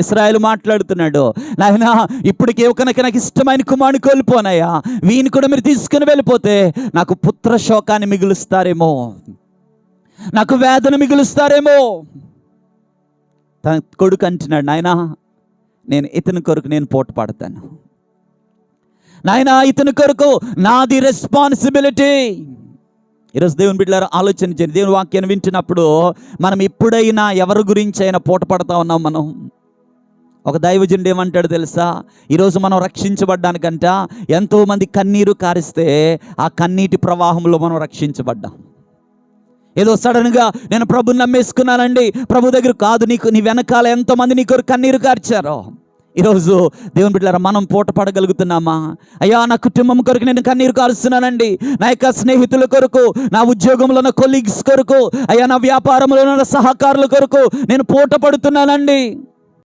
ఇశ్రాయేలు మాట్లాడుతున్నాడు, నాయనా ఇప్పటికే నాకు ఇష్టమైన కుమారుని కోల్పోనాయా, వీని కూడా మీరు తీసుకుని వెళ్ళిపోతే నాకు పుత్ర శోకాన్ని మిగులుస్తారేమో, నాకు వేదన మిగులుస్తారేమో. తన కొడుకు అంటున్నాడు, నాయనా నేను ఇతని కొరకు నేను పోటు పడతాను, నాయనా ఇతని కొరకు నాది రెస్పాన్సిబిలిటీ. ఈరోజు దేవుని బిడ్డలారా ఆలోచన చేయండి. దేవుని వాక్యాన్ని వింటున్నప్పుడు మనం ఎప్పుడైనా ఎవరి గురించి అయినా పోట పడతా ఉన్నాం. మనం ఒక దైవజనుడు ఏమంటాడు తెలుసా, ఈరోజు మనం రక్షించబడ్డానికంట ఎంతోమంది కన్నీరు కారిస్తే ఆ కన్నీటి ప్రవాహంలో మనం రక్షించబడ్డాం. ఏదో సడన్గా నేను ప్రభుని నమ్మేసుకున్నానండి, ప్రభు దగ్గర కాదు, నీ వెనకాల ఎంతోమంది నీ కొరకు కన్నీరు కార్చారో. ఈరోజు దేవుని బిడ్డలారా మనం పూట పడగలుగుతున్నామా? అయ్యా నా కుటుంబం కొరకు నేను కన్నీరు కారుస్తున్నానండి, నా యొక్క స్నేహితుల కొరకు, నా ఉద్యోగంలో నా కొలీగ్స్ కొరకు, అయ్యా నా వ్యాపారంలో నా సహకారుల కొరకు నేను పూట పడుతున్నానండి.